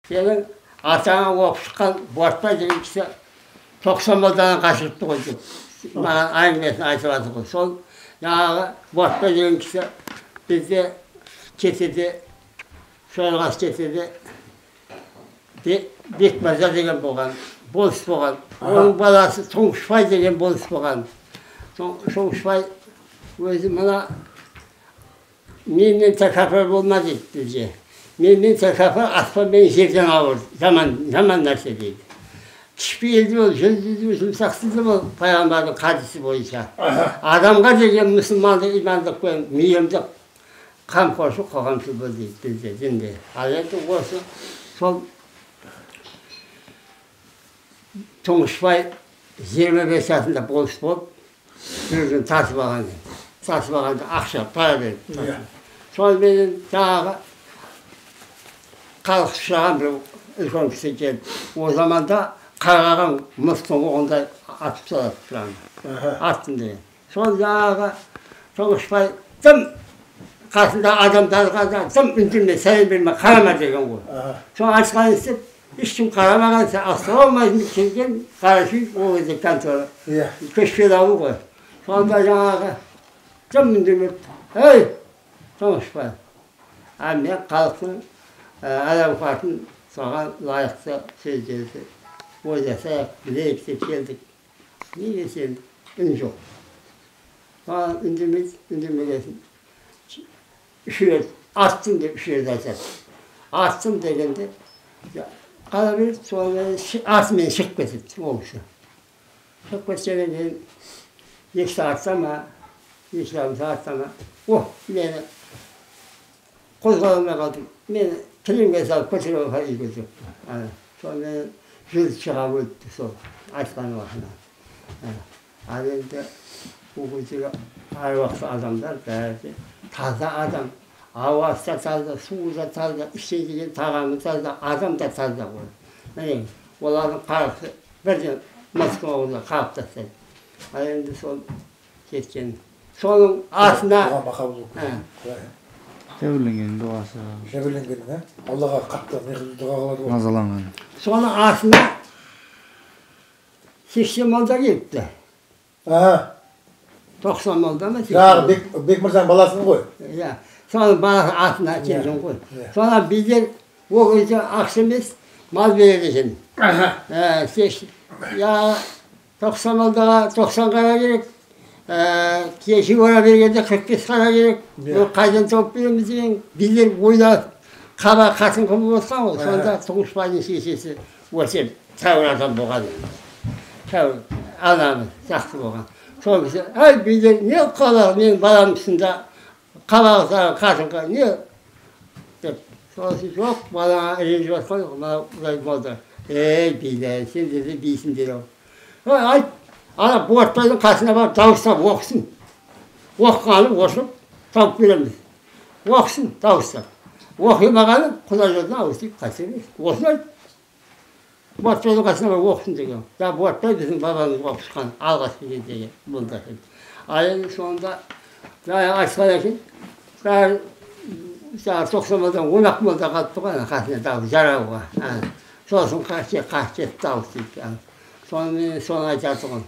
Senin atana okup şıkkan Boğazbay деген kişi 90 baldan kaçırıptı koydu. Bana aynısını aytıladı koydu. Sol yağı Boğazbay деген kişi bizde kesildi, Şoylğas kesildi. Bekmeza деген болған, болыс болған. Оның баласы Тоңышбай деген болыс болған. Тоңышбай өзі мына менен тәкаппар болма дейді бізде. Менен тәкаппар аспанмен жерден ауыр, жаман нәрсе дейді. Кішіпейілді бол, жүзді жұмсақсызды бол, пайғамбардың хадисі бойынша. Адамға деген мұсылмандық, имандық пен мейірімдік қамқоршылық қоғамшыл бол дейді бізде дінде. Ал енді осы сол Тоңышбай 25 жасында болыс болып, бір күн тартып алғанда ақша, пара беріп. Сол менен жаңағы халық ұшыраған бір үлкен кісі келіп, о заманда қараған мыстың ондай атып салады тұрған, аттын деген. Сол жаңағы Тоңышбай тым қасында адамдарға тым үндемей, сәлем бермей, қарама деген ғой. Сол ашқан істеп, ешкім қарамағанса, ассалаумағалейкум келген қарашүй ол кезде контора. Көшпелі алу ғой. Сонда жаңағы тым үндемеп, ей, Тоңышбай, мен халықтың әл-ауқатын соған лайықты сөздерді ойласақ, білейік деп келдік. Неге сен үн жоқ? Соған үндемегесін. Үш рет аттым деп үш рет айтады. Аттым дегенде қала берді, сонымен атымен шығып кетеді ол кісі. Шығып кетсенен кейін 2 сағатта ма, 2,5 сағатта ма, мені қозғала алмай қалдым. Мені тілімге салып көтеріп алып үйге жүрді. Сонымен жүз шыға өтті сол айтқан уақытына. Ал енді бұл кездегі аруақты адамдар бәрі таза адам. Ауасы да таза, суы да таза, ішетін тағамы таза, адам да таза ғой. Міне, олардың қарқы бірден Москвада қалып тастайды. Ал енді сол кеткен. Соның артына Жәбірленген дұғасы. Жәбірленген, Аллаға қатты дұға қылады ғой. Назаланған. Соның артына 80 малда келіпті. 90 малда ма? Жаңағы Бекмырзаның баласының ғой. Иә. Соның баласы атына келген ғой. Соны біздер ол кезде ақша емес, мал береді екен. 90 малдаға 90 қара керек, кеші ора бергенде 45 қара керек. Қайдан тауып береміз деген біздер ойлап қаба қатын қылып отқан ғой. Сонда Тоңышбайдың шешесі осы тәуір адам болған. Тәуір анамыз жақсы болған. Сол кісі, ай біздер не қалар, менің баламсында қабағыздағы қатынға не деп, сосын жоқ, балаңа ренжіп жатқан жоқ, мына ұлай болды. Билер, сендерді бейсіңдер ау. Айт, ана Боғатбайдың қасына барып дауыстап оқысын. Оқығаны осып, тауып береміз. Оқысын, дауыстап. Оқимағаны Құдай жолына ауыстып қасы емес. Осыны айт. Боғатбайдың қасына барып оқысын деген. Боғатбай біздің бабамыз оқып шыққан алғашқы кездегі болды. Ал енді сонда айтқан екен, 90 малдан 10 малда қалыпты ғой, қасына дауыс жарауға. Сосын қашет дауыс дейді. Соны айтады ғой.